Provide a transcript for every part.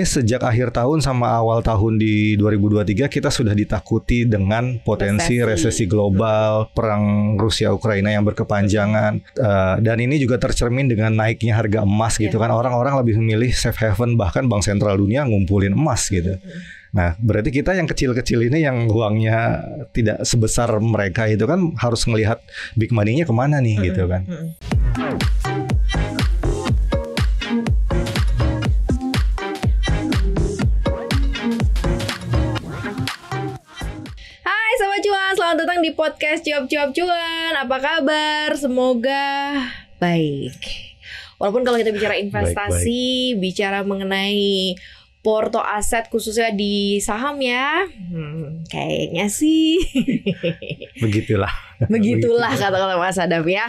Sejak akhir tahun sama awal tahun di 2023 kita sudah ditakuti dengan potensi resesi global, perang Rusia-Ukraina yang berkepanjangan, dan ini juga tercermin dengan naiknya harga emas gitu kan. Orang-orang lebih memilih safe haven, bahkan Bank Sentral Dunia ngumpulin emas gitu. Nah, berarti kita yang kecil-kecil ini yang uangnya tidak sebesar mereka itu kan harus ngelihat big money-nya kemana nih gitu kan. Selamat datang di podcast Cuap-Cuap Cuan. Apa kabar? Semoga baik. Walaupun kalau kita bicara investasi, bicara mengenai porto aset khususnya di saham ya, kayaknya sih Begitulah kata-kata Mas Adam ya.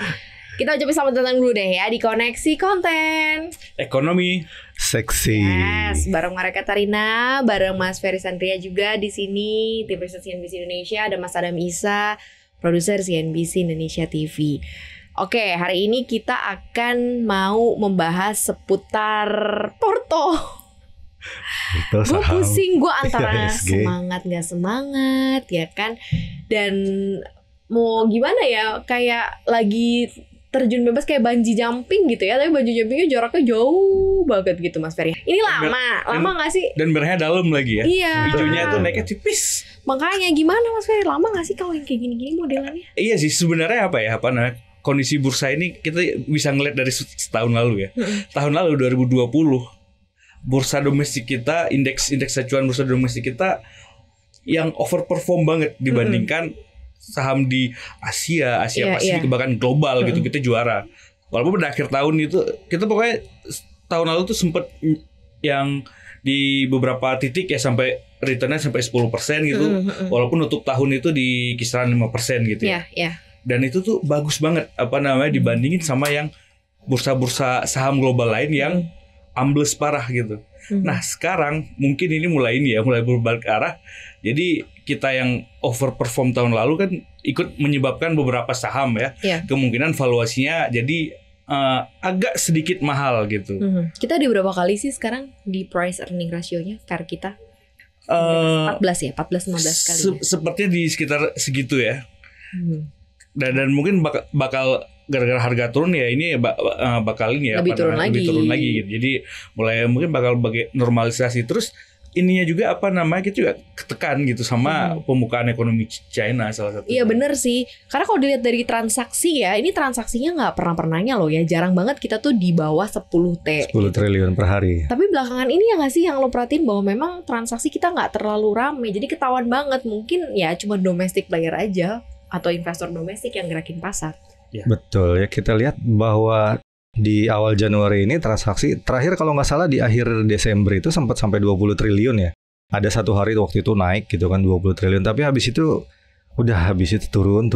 Kita ucapin selamat datang dulu deh ya di Koneksi Konten Ekonomi Seksi. Yes, bareng Mareka Tarina, bareng Mas Ferry Sandria juga di sini, tim riset CNBC Indonesia, ada Mas Adam Isa, produser CNBC Indonesia TV. Oke, hari ini kita akan mau membahas seputar porto. Gue pusing, gue antara semangat nggak semangat ya kan, dan mau gimana ya, kayak lagi terjun bebas kayak bungee jumping gitu ya, tapi bungee jumpingnya jaraknya jauh banget gitu Mas Ferry. Ini lama nggak sih? Dan bernya dalam lagi ya. Iya. Hijaunya tuh naiknya tipis. Makanya gimana Mas Ferry, lama nggak sih kalau yang kayak gini-gini modelannya? Iya sih, sebenarnya kondisi bursa ini kita bisa ngeliat dari setahun lalu ya. Tahun lalu 2020 bursa domestik kita, indeks acuan bursa domestik kita yang overperform banget dibandingkan saham di Asia Pasifik, bahkan global gitu, kita juara. Walaupun pada akhir tahun itu kita pokoknya tahun lalu tuh sempet yang di beberapa titik ya sampai returnnya sampai 10% gitu. Walaupun untuk tahun itu di kisaran 5% gitu ya. Dan itu tuh bagus banget dibandingin sama yang bursa-bursa saham global lain yang ambles parah gitu. Nah sekarang mungkin ini mulai berbalik arah. Jadi kita yang overperform tahun lalu kan ikut menyebabkan beberapa saham ya kemungkinan valuasinya jadi agak sedikit mahal gitu. Kita di berapa kali sih sekarang di price earning ratio-nya KAR kita? 14 15 kali. Sepertinya di sekitar segitu ya. Dan mungkin bakal gara-gara harga turun ya ini bakal ini ya lebih turun lagi gitu. Jadi mulai mungkin bakal normalisasi. Terus ininya juga kita juga ketekan gitu sama pembukaan ekonomi China salah satu. Iya bener sih, karena kalau dilihat dari transaksi ya, ini transaksinya nggak pernahnya loh ya, jarang banget kita tuh di bawah 10 triliun per hari. Tapi belakangan ini ya nggak sih yang lo perhatiin bahwa memang transaksi kita nggak terlalu rame, jadi ketahuan banget mungkin ya cuma domestic player aja atau investor domestik yang gerakin pasar. Ya. Betul ya, kita lihat bahwa di awal Januari ini transaksi terakhir kalau nggak salah di akhir Desember itu sempat sampai 20 triliun ya. Ada satu hari waktu itu naik gitu kan 20 triliun, tapi habis itu turun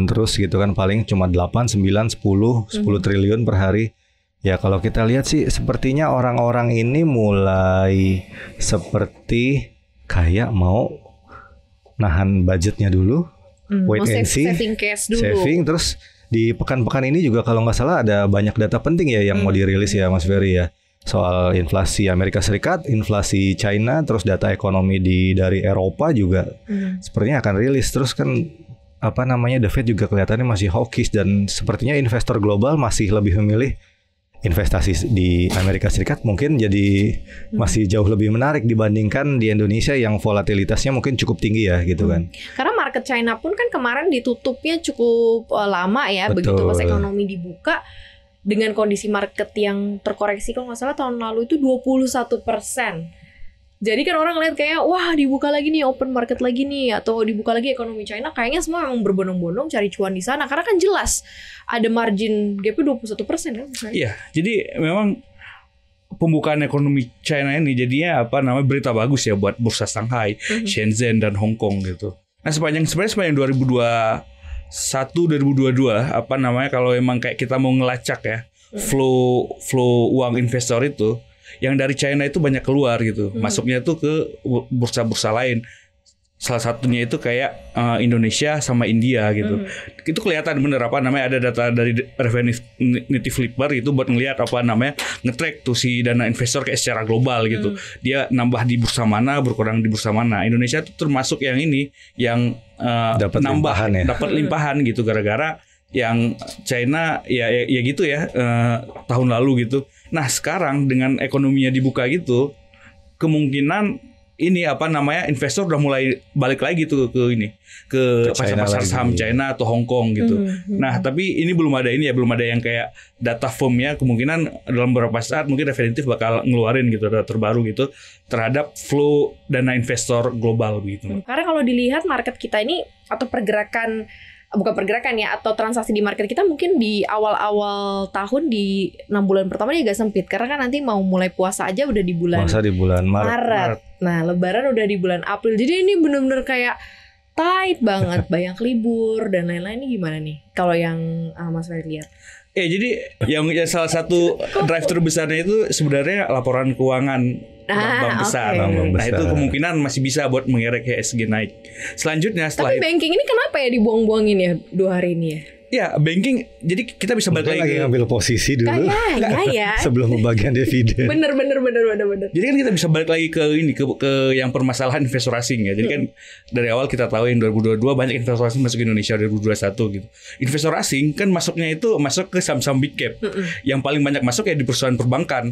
terus gitu kan, paling cuma 8, 9, 10 triliun per hari. Ya kalau kita lihat sih sepertinya orang-orang ini mulai seperti kayak mau nahan budgetnya dulu, wait and see, saving cash dulu. Saving terus. Di pekan-pekan ini juga kalau nggak salah ada banyak data penting ya yang mau dirilis ya Mas Ferry ya. Soal inflasi Amerika Serikat, inflasi China, terus data ekonomi dari Eropa juga sepertinya akan rilis. Terus kan The Fed juga kelihatannya masih hawkish, dan sepertinya investor global masih lebih memilih investasi di Amerika Serikat mungkin jadi masih jauh lebih menarik dibandingkan di Indonesia yang volatilitasnya mungkin cukup tinggi ya gitu kan. Karena market China pun kan kemarin ditutupnya cukup lama ya. Betul. Begitu pas ekonomi dibuka dengan kondisi market yang terkoreksi kalau nggak salah tahun lalu itu 21%. Jadi kan orang ngeliat kayak wah dibuka lagi nih, open market lagi nih, atau dibuka lagi ekonomi China, kayaknya semua memang berbondong-bondong cari cuan di sana karena kan jelas ada margin gapnya 21% kan. Iya, jadi memang pembukaan ekonomi China ini jadinya berita bagus ya buat bursa Shanghai, Shenzhen dan Hong Kong gitu. Nah sepanjang 2021 2022 kalau emang kayak kita mau ngelacak ya flow uang investor itu yang dari China itu banyak keluar gitu. Masuknya tuh ke bursa-bursa lain. Salah satunya itu kayak Indonesia sama India gitu. Itu kelihatan bener apa namanya, ada data dari Refinitiv Flipper itu buat ngelihat apa namanya, nge-track tuh si dana investor kayak secara global gitu. Dia nambah di bursa mana, berkurang di bursa mana. Indonesia tuh termasuk yang ini yang Dapat nambah, limpahan ya. dapat limpahan gitu, gara-gara yang China ya gitu ya tahun lalu gitu. Nah sekarang dengan ekonominya dibuka gitu, kemungkinan ini apa namanya, investor udah mulai balik lagi tuh ke ini, ke pasar-pasar saham China atau Hong Kong gitu. Nah tapi ini belum ada belum ada yang kayak data firmnya. Kemungkinan dalam beberapa saat mungkin Refinitiv bakal ngeluarin gitu data terbaru gitu terhadap flow dana investor global gitu. Karena kalau dilihat market kita ini, atau bukan pergerakan ya, atau transaksi di market kita mungkin di awal-awal tahun, di 6 bulan pertama ini agak sempit. Karena kan nanti mau mulai puasa aja udah di bulan Puasa di bulan Maret. Nah lebaran udah di bulan April. Jadi ini bener-bener kayak tight banget. Banyak libur dan lain-lain. Ini gimana nih kalau yang Mas Ferry lihat? Jadi yang salah satu drive terbesarnya itu sebenarnya laporan keuangan bank besar. Okay. Bank Nah besar. itu kemungkinan masih bisa buat mengerek IHSG naik. Selanjutnya setelah Tapi banking ini kenapa ya dibuang-buangin ya 2 hari ini ya? ya banking, jadi kita bisa balik Mungkin lagi lagi ke ngambil posisi dulu Kayaknya ya. sebelum pembagian dividen. Bener. Jadi kan kita bisa balik lagi ke ini, ke yang permasalahan investor asing ya. Jadi kan dari awal kita tahu yang 2022 banyak investor asing masuk ke Indonesia, 2021 gitu. Investor asing kan masuknya itu masuk ke saham-saham big cap. Yang paling banyak masuk ya di perusahaan perbankan.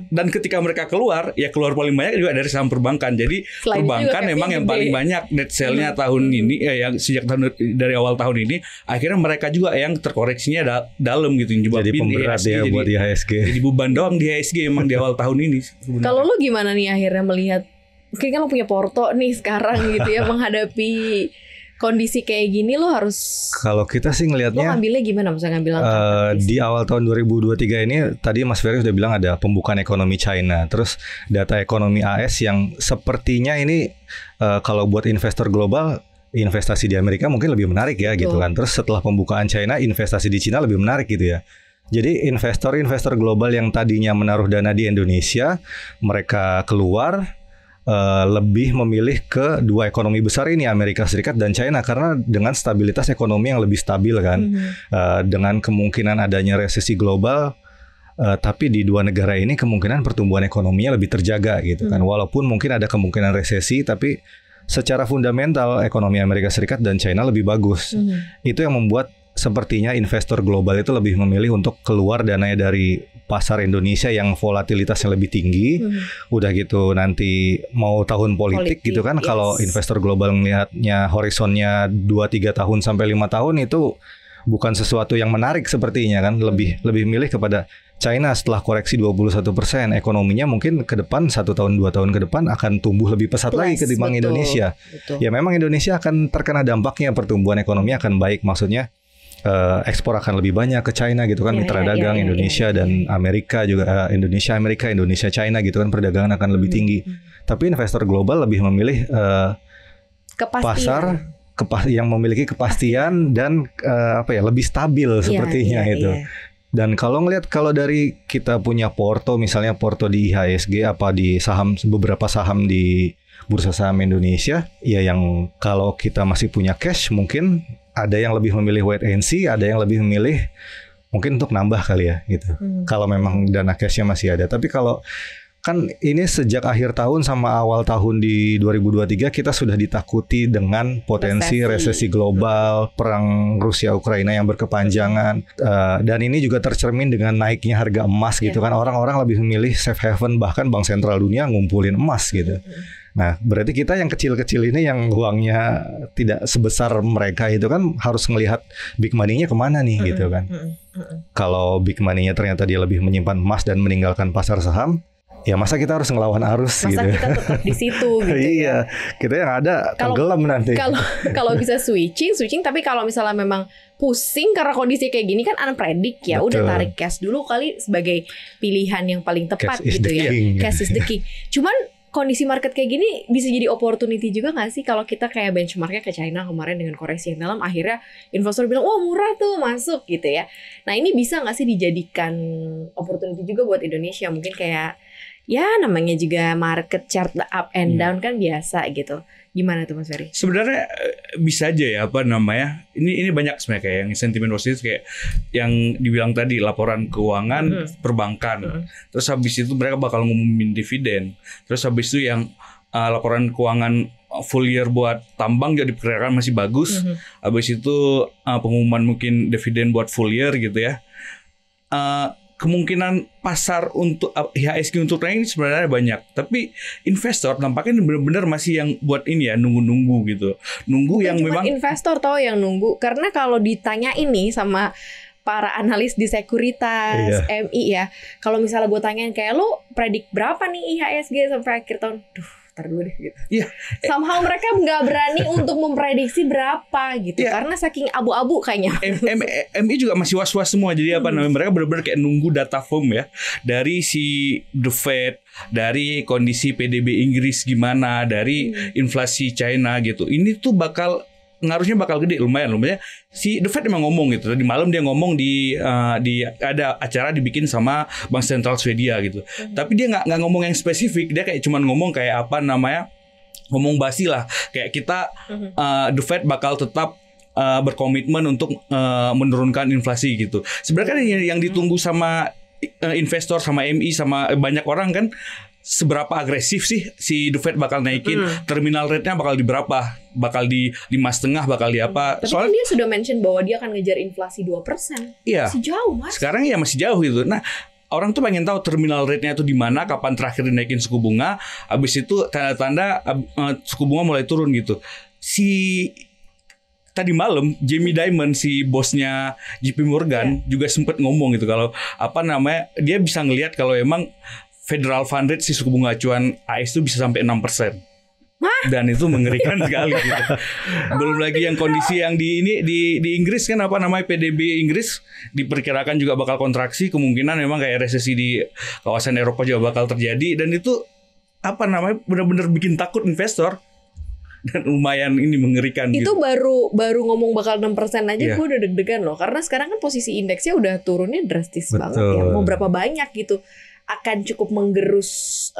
Dan ketika mereka keluar, ya keluar paling banyak juga dari saham perbankan. Jadi Selain perbankan juga memang capnya yang gede. paling banyak net sale-nya tahun ini, yang sejak dari awal tahun ini, akhirnya mereka juga yang terkoreksinya dalam gitu, yang Jadi nyebabin pemberat IHSG ya buat IHSG. jadi beban doang di IHSG emang di awal tahun ini sebenarnya. Kalau lu gimana nih akhirnya melihat, mungkin kan lo punya Porto nih sekarang gitu ya, menghadapi kondisi kayak gini lo harus, Kalau kita sih lo ngelihatnya ngambilnya gimana? Misalnya ngambil langkah taktis. di awal tahun 2023 ini tadi Mas Ferry sudah bilang ada pembukaan ekonomi China, terus data ekonomi AS yang sepertinya ini kalau buat investor global, investasi di Amerika mungkin lebih menarik ya gitu kan. Terus setelah pembukaan China, investasi di Cina lebih menarik gitu ya. Jadi investor-investor global yang tadinya menaruh dana di Indonesia, mereka keluar lebih memilih ke dua ekonomi besar ini, Amerika Serikat dan China, karena dengan stabilitas ekonomi yang lebih stabil kan, dengan kemungkinan adanya resesi global. Tapi di dua negara ini kemungkinan pertumbuhan ekonominya lebih terjaga gitu kan. Walaupun mungkin ada kemungkinan resesi, tapi secara fundamental ekonomi Amerika Serikat dan China lebih bagus. Itu yang membuat sepertinya investor global itu lebih memilih untuk keluar dananya dari pasar Indonesia yang volatilitasnya lebih tinggi. Udah gitu nanti mau tahun politik gitu kan. Yes. Kalau investor global melihatnya horizonnya 2-3 tahun sampai 5 tahun itu bukan sesuatu yang menarik sepertinya kan. Lebih milih kepada China setelah koreksi 21%, ekonominya mungkin ke depan 1 tahun 2 tahun ke depan akan tumbuh lebih pesat lagi ketimbang Indonesia. Ya memang Indonesia akan terkena dampaknya, pertumbuhan ekonomi akan baik, maksudnya ekspor akan lebih banyak ke China gitu kan, mitra dagang Indonesia dan Amerika juga, Indonesia China gitu kan, perdagangan akan lebih tinggi. Tapi investor global lebih memilih pasar yang memiliki kepastian dan lebih stabil sepertinya itu. Dan kalau dari kita punya Porto, misalnya Porto di IHSG apa di beberapa saham di Bursa Saham Indonesia, ya yang kalau kita masih punya cash mungkin ada yang lebih memilih wait and see, ada yang lebih memilih mungkin untuk nambah kali ya gitu. Kalau memang dana cashnya masih ada. Tapi kalau kan ini sejak akhir tahun sama awal tahun di 2023 kita sudah ditakuti dengan potensi resesi global, perang Rusia Ukraina yang berkepanjangan, dan ini juga tercermin dengan naiknya harga emas gitu kan. Orang-orang lebih memilih safe haven, bahkan Bank Sentral Dunia ngumpulin emas gitu. Nah, berarti kita yang kecil-kecil ini yang uangnya tidak sebesar mereka itu kan harus ngelihat big money-nya kemana nih gitu kan. Kalau big money-nya ternyata dia lebih menyimpan emas dan meninggalkan pasar saham, ya masa kita harus ngelawan arus masa gitu. Masa kita tetap di situ gitu. Iya, kita yang ada tenggelam nanti. Kalau bisa switching, tapi kalau misalnya memang pusing karena kondisi kayak gini kan unpredict ya. Betul. Udah tarik cash dulu kali sebagai pilihan yang paling tepat Cash is gitu the ya. king. Cash is the king. Cuman kondisi market kayak gini bisa jadi opportunity juga gak sih kalau kita kayak benchmarknya ke China kemarin dengan koreksi yang dalam, akhirnya investor bilang wah murah tuh masuk gitu ya. Nah ini bisa gak sih dijadikan opportunity juga buat Indonesia, mungkin kayak ya namanya juga market chart up and down kan biasa gitu. Gimana tuh Mas Ferry? Sebenarnya bisa aja ya apa namanya. Ini banyak sebenarnya kayak yang sentimen positif kayak yang dibilang tadi laporan keuangan perbankan. Terus habis itu mereka bakal ngumumin dividen. Terus habis itu yang laporan keuangan full year buat tambang juga diperkirakan masih bagus. Habis itu pengumuman mungkin dividen buat full year gitu ya. Kemungkinan pasar untuk IHSG untuk naik ini sebenarnya banyak, tapi investor tampaknya benar-benar masih yang buat ini ya nunggu-nunggu gitu, nunggu. Bukan yang memang investor tau yang nunggu, karena kalau ditanya ini sama para analis di sekuritas MI ya, kalau misalnya gue tanyain kayak lo predik berapa nih IHSG sampai akhir tahun, ntar dulu deh gitu. Iya. Somehow mereka nggak berani untuk memprediksi berapa gitu, karena saking abu-abu kayaknya. MI juga masih was-was semua. Jadi apa namanya, mereka benar-benar kayak nunggu data firm ya dari si The Fed, dari kondisi PDB Inggris gimana, dari inflasi China gitu. Ini tuh ngaruhnya bakal gede lumayan. Si The Fed emang ngomong gitu. Tadi malam dia ngomong di ada acara dibikin sama Bank Sentral Swedia gitu. Tapi dia nggak ngomong yang spesifik. Dia kayak cuman ngomong kayak apa namanya, ngomong basi lah. Kayak kita The Fed bakal tetap berkomitmen untuk menurunkan inflasi gitu. Sebenarnya kan yang ditunggu sama investor, sama MI, sama banyak orang kan, seberapa agresif sih si The Fed bakal naikin terminal rate-nya, bakal di berapa, bakal di 5,5, bakal di apa. Tapi kan dia sudah mention bahwa dia akan ngejar inflasi 2%. Iya. Masih jauh Mas. Sekarang ya masih jauh gitu. Nah, orang tuh pengen tahu terminal rate-nya itu di mana, kapan terakhir dinaikin suku bunga, habis itu tanda-tanda suku bunga mulai turun gitu. Tadi malam Jamie Dimon, si bosnya JP Morgan juga sempat ngomong gitu, kalau apa namanya, dia bisa ngelihat kalau emang Federal Fund Rate, si suku bunga acuan AS itu bisa sampai 6%. Dan itu mengerikan sekali gitu. Belum lagi yang kondisi yang di Inggris kan, apa namanya, PDB Inggris diperkirakan juga bakal kontraksi, kemungkinan memang kayak resesi di kawasan Eropa juga bakal terjadi, dan itu apa namanya, benar-benar bikin takut investor. Dan lumayan ini mengerikan itu gitu. baru ngomong bakal 6% aja gue udah deg-degan loh, karena sekarang kan posisi indeksnya udah turunnya drastis banget ya. Mau berapa banyak gitu akan cukup menggerus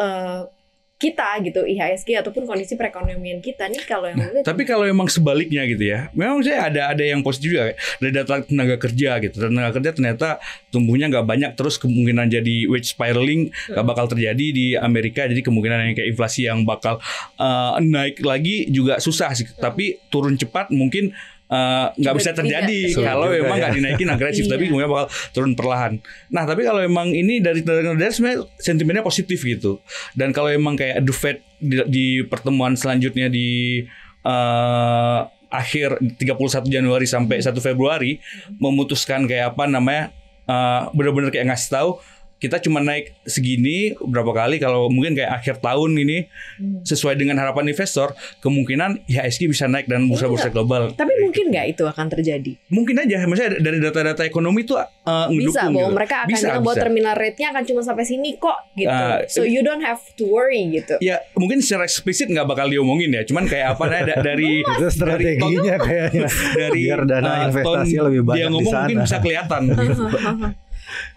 kita gitu, IHSG ataupun kondisi perekonomian kita nih kalau yang tapi kalau emang sebaliknya gitu ya, memang saya ada yang positif juga dari data tenaga kerja gitu. Tenaga kerja ternyata tumbuhnya nggak banyak, terus kemungkinan jadi wage spiraling nggak bakal terjadi di Amerika. Jadi kemungkinan yang kayak inflasi yang bakal naik lagi juga susah sih, tapi turun cepat mungkin nggak bisa terjadi kalau memang nggak dinaikin agresif. Tapi kemudian bakal turun perlahan. Nah, tapi kalau emang ini dari sebenarnya sentimennya positif gitu. Dan kalau emang kayak The Fed di pertemuan selanjutnya di akhir 31 Januari sampai 1 Februari memutuskan kayak apa namanya, benar-benar kayak ngasih tahu kita cuma naik segini berapa kali, kalau mungkin kayak akhir tahun ini sesuai dengan harapan investor, kemungkinan IHSG bisa naik dan bursa-bursa global. Tapi mungkin nggak itu akan terjadi? Mungkin aja, maksudnya dari data-data ekonomi itu ngedukung. Bisa bahwa gitu. mereka akan bilang bahwa terminal rate-nya akan cuma sampai sini kok gitu. So you don't have to worry gitu. Ya mungkin secara eksplisit nggak bakal diomongin ya, cuman kayak apa dari itu strateginya kayaknya dari biar dana investasi lebih banyak dia ngomong di sana. Mungkin bisa kelihatan gitu.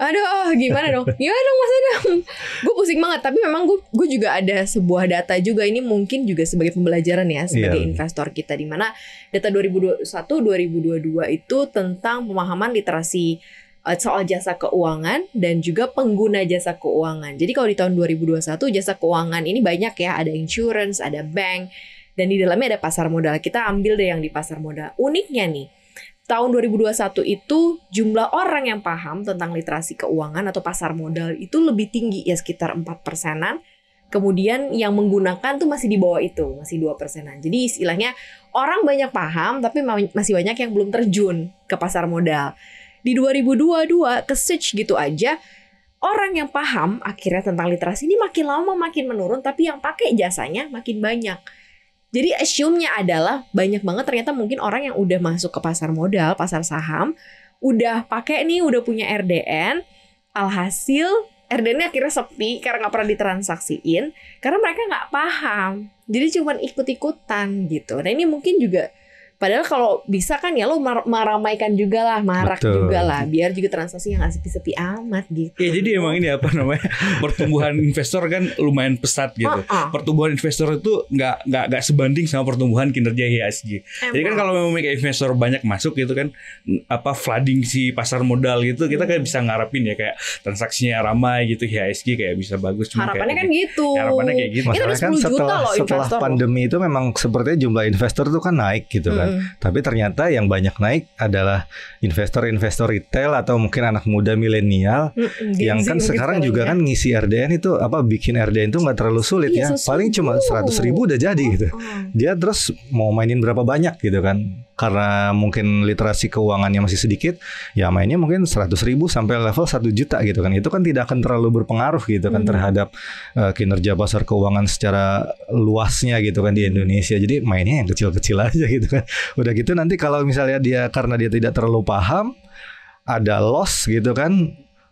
Aduh, gimana dong Mas Adam? Gue pusing banget. Tapi memang gue juga ada sebuah data juga. Ini mungkin juga sebagai pembelajaran ya sebagai investor kita, di mana data 2021-2022 itu tentang pemahaman literasi soal jasa keuangan dan juga pengguna jasa keuangan. Jadi kalau di tahun 2021 jasa keuangan ini banyak ya, ada insurance, ada bank, dan di dalamnya ada pasar modal. Kita ambil deh yang di pasar modal. Uniknya nih, tahun 2021 itu jumlah orang yang paham tentang literasi keuangan atau pasar modal itu lebih tinggi ya, sekitar 4%-an. Kemudian yang menggunakan tuh masih di bawah itu, masih 2%-an. Jadi istilahnya orang banyak paham tapi masih banyak yang belum terjun ke pasar modal. Di 2022 ke search gitu aja, orang yang paham akhirnya tentang literasi ini makin lama makin menurun, tapi yang pakai jasanya makin banyak. Jadi assume-nya adalah banyak banget ternyata mungkin orang yang udah masuk ke pasar modal, pasar saham, udah pakai nih, udah punya RDN, alhasil RDN-nya akhirnya sepi karena nggak pernah ditransaksiin, karena mereka nggak paham. Jadi cuma ikut-ikutan gitu. Nah ini mungkin juga Padahal kalau bisa kan ya lo meramaikan juga lah, marak Betul. juga lah, biar juga transaksi nggak sepi-sepi amat gitu. Ya jadi emang ini apa namanya, pertumbuhan investor kan lumayan pesat gitu. Pertumbuhan investor itu nggak sebanding sama pertumbuhan kinerja IHSG. Jadi kan kalau memang kayak investor banyak masuk gitu kan, apa flooding si pasar modal gitu, kita kan bisa ngarepin ya kayak transaksinya ramai gitu, IHSG kayak bisa bagus. Cuma Harapannya kayak kan gitu. Harapannya kayak gitu. Kita Masalahnya kan udah 10 juta loh setelah investor. pandemi itu memang sepertinya jumlah investor tuh kan naik gitu kan. Tapi ternyata yang banyak naik adalah investor-investor retail atau mungkin anak muda milenial yang kan sekarang juga kan ngisi RDN itu apa bikin RDN itu nggak terlalu sulit ya. Paling cuma 100.000 udah jadi gitu. Dia terus mau mainin berapa banyak gitu kan. Karena mungkin literasi keuangannya masih sedikit, ya mainnya mungkin 100.000 sampai level 1 juta gitu kan. Itu kan tidak akan terlalu berpengaruh gitu kan terhadap kinerja pasar keuangan secara luasnya gitu kan di Indonesia. Jadi mainnya yang kecil-kecil aja gitu kan. Udah gitu nanti kalau misalnya dia karena dia tidak terlalu paham, ada loss gitu kan,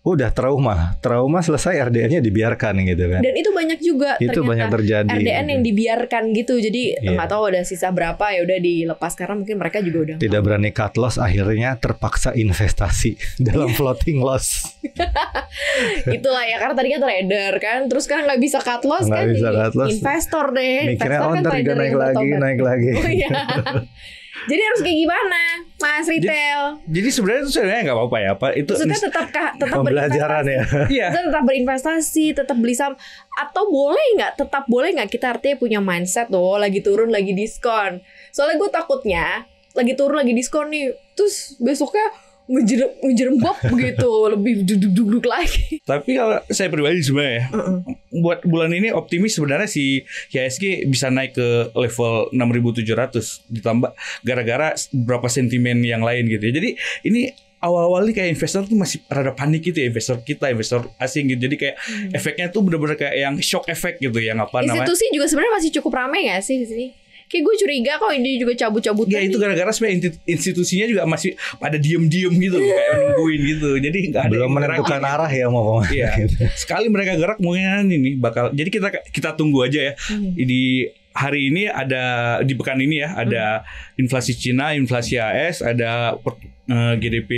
udah trauma selesai RDN-nya dibiarkan gitu kan. Dan itu banyak juga Itu banyak terjadi. RDN yang dibiarkan gitu. Jadi Iya. nggak tahu ada sisa berapa, ya udah dilepas karena mungkin mereka juga udah Tidak berani cut loss, akhirnya terpaksa investasi dalam floating loss. itulah ya, karena tadinya trader kan, terus kan nggak bisa cut loss Nggak kan, bisa jadi cut loss. investor deh. Mikirnya Investor kan ntar juga trader naik yang lagi, bertobat. naik lagi. Oh iya. Jadi harus kayak gimana, Mas Retail? Jadi sebenarnya itu sebenarnya nggak apa-apa ya, Pak. Itu Maksudnya tetap Pembelajaran ya. iya. Kita tetap berinvestasi, tetap beli saham, atau boleh nggak kita artinya punya mindset tuh lagi turun lagi diskon. Soalnya gue takutnya lagi turun lagi diskon nih, terus besoknya ngejerembab begitu, lebih duduk lagi. Tapi kalau saya pribadi sebenarnya ya, buat bulan ini optimis sebenarnya si IHSG bisa naik ke level 6.700 ditambah gara-gara beberapa sentimen yang lain gitu ya. Jadi ini awal-awal nih kayak investor tuh masih rada panik gitu ya, investor asing gitu. Jadi kayak efeknya tuh bener-bener kayak yang shock effect gitu, yang apa namanya. Institusi juga sebenarnya masih cukup ramai nggak sih di sini? Kayak gue curiga kok ini juga cabut-cabutan. Ya itu gara-gara sebenarnya institusinya juga masih pada diem-diem gitu loh, kayak nungguin gitu. Jadi nggak ada Belum yang menentukan gerak. arah ya mau kemana. Iya. Sekali mereka gerak mungkin ini bakal. Jadi kita tunggu aja ya. Di hari ini ada di pekan ini ya ada inflasi Cina, inflasi AS, ada GDP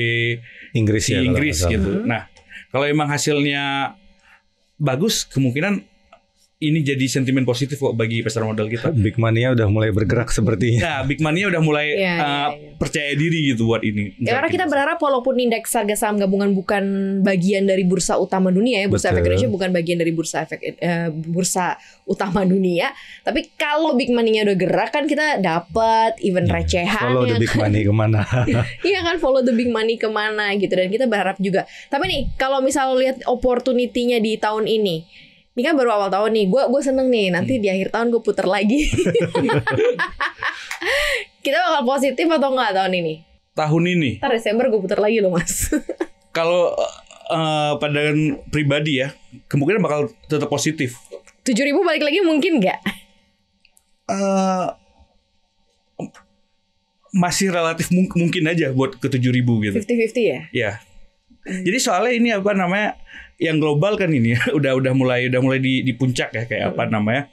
Inggris si ya. kalau Inggris nggak salah. gitu. Nah, kalau emang hasilnya bagus, kemungkinan ini jadi sentimen positif kok bagi pasar modal kita. Big money-nya udah mulai bergerak sepertinya. Nah, big money-nya udah mulai Iya. percaya diri gitu buat ini. Ya, karena kita berharap walaupun indeks harga saham gabungan bukan bagian dari bursa utama dunia ya, bursa efek Betul. Indonesia bukan bagian dari bursa utama dunia, tapi kalau big money-nya udah gerak kan kita dapat even recehan. Follow the big money kemana? Iya kan, follow the big money kemana gitu. Dan kita berharap juga. Tapi nih kalau misal lihat opportunity-nya di tahun ini kan baru awal tahun nih, gue seneng nih. Nanti di akhir tahun gue puter lagi. Kita bakal positif atau enggak tahun ini? tahun ini. Ntar Desember gue puter lagi loh mas. Kalau pandangan pribadi ya, kemungkinan bakal tetap positif. 7.000 balik lagi mungkin nggak? Masih relatif mungkin aja buat ke 7.000 gitu. 50-50 ya? Ya. Jadi soalnya ini apa namanya, yang global kan ini ya, udah mulai di puncak ya, kayak apa namanya,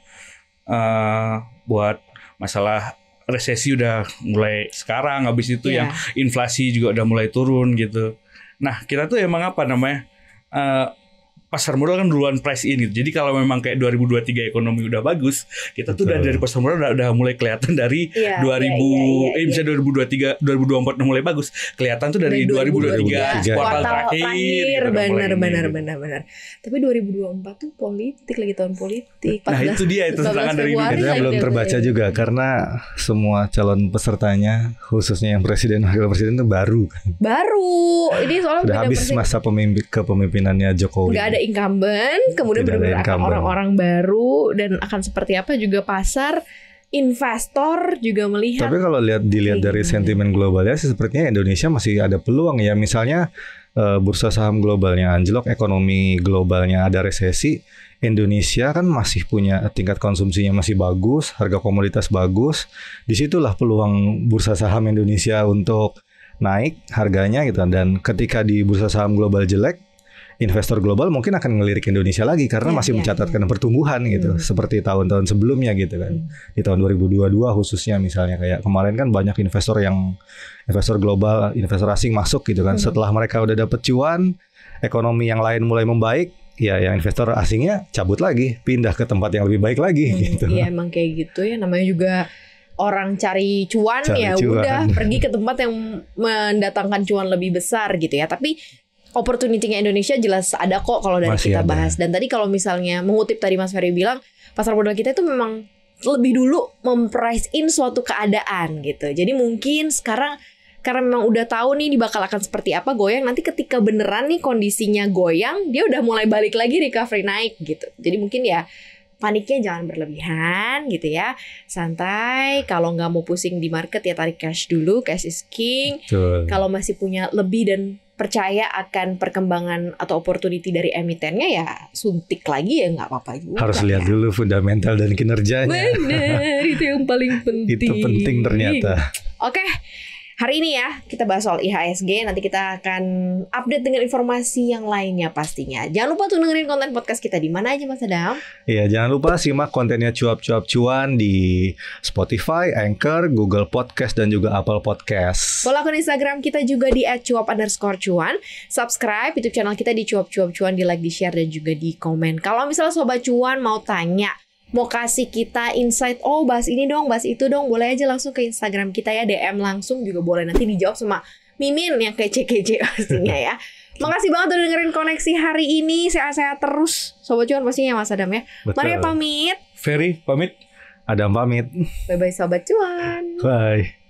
buat masalah resesi udah mulai sekarang, habis itu yang inflasi juga udah mulai turun gitu. Nah kita tuh emang apa namanya, pasar modal kan duluan price in gitu. Jadi kalau memang kayak 2023 ekonomi udah bagus, kita tuh udah dari pasar modal udah mulai kelihatan dari 2000 bisa 2023 2024 udah mulai bagus. Kelihatan tuh dari 2023 kuartal terakhir. Benar. Tapi 2024 tuh politik, lagi tahun politik. Nah itu dia, itu tantangan dari Itu belum terbaca juga karena semua calon pesertanya, khususnya yang presiden wakil presiden itu baru. Ini soalnya udah habis masa kepemimpinannya Jokowi. Gak ada incumbent, kemudian benar-benar akan orang-orang baru, dan akan seperti apa juga pasar investor juga melihat. Tapi kalau dilihat dari sentimen globalnya sih sepertinya Indonesia masih ada peluang ya. Misalnya bursa saham globalnya anjlok, ekonomi globalnya ada resesi, Indonesia kan masih punya tingkat konsumsinya masih bagus, harga komoditas bagus. Disitulah peluang bursa saham Indonesia untuk naik harganya gitu. Dan ketika di bursa saham global jelek, investor global mungkin akan ngelirik Indonesia lagi karena masih mencatatkan pertumbuhan gitu, seperti tahun-tahun sebelumnya gitu kan. Di tahun 2022 khususnya misalnya kayak kemarin kan banyak investor global, investor asing masuk gitu kan. Setelah mereka udah dapet cuan, ekonomi yang lain mulai membaik, ya yang investor asingnya cabut lagi, pindah ke tempat yang lebih baik lagi gitu. Iya emang kayak gitu ya, namanya juga orang cari cuan ya udah pergi ke tempat yang mendatangkan cuan lebih besar gitu ya. Tapi opportunity-nya Indonesia jelas ada kok kalau dari kita bahas. Dan tadi kalau misalnya mengutip tadi Mas Ferry bilang, pasar modal kita itu memang lebih dulu memprice in suatu keadaan gitu. Jadi mungkin sekarang karena memang udah tahu nih bakal akan seperti apa goyang, nanti ketika beneran nih kondisinya goyang, dia udah mulai balik lagi recovery naik gitu. Jadi mungkin ya paniknya jangan berlebihan gitu ya, santai. Kalau nggak mau pusing di market ya tarik cash dulu, cash is king. Kalau masih punya lebih dan percaya akan perkembangan atau opportunity dari emitennya ya suntik lagi ya nggak apa-apa juga. Harus lihat dulu fundamental dan kinerjanya. Bener, itu yang paling penting. Itu penting ternyata. Oke. Hari ini ya kita bahas soal IHSG. Nanti kita akan update dengan informasi yang lainnya pastinya. Jangan lupa tuh dengerin konten podcast kita di mana aja Mas Adam. Iya, jangan lupa simak kontennya cuap-cuap cuan di Spotify, Anchor, Google Podcast dan juga Apple Podcast. Follow akun Instagram kita juga di @cuap_cuan. Subscribe YouTube channel kita di cuap-cuap cuan, di like, di share dan juga di komen. Kalau misalnya sobat cuan mau tanya, mau kasih kita insight, oh bahas ini dong, bahas itu dong, boleh aja langsung ke Instagram kita ya, DM langsung juga boleh, nanti dijawab sama Mimin yang kece-kece pastinya ya. Makasih banget udah dengerin koneksi hari ini, sehat-sehat terus Sobat Cuan pastinya Mas Adam ya. Betul. Maria pamit, Ferry pamit, Adam pamit. bye-bye Sobat Cuan. Bye.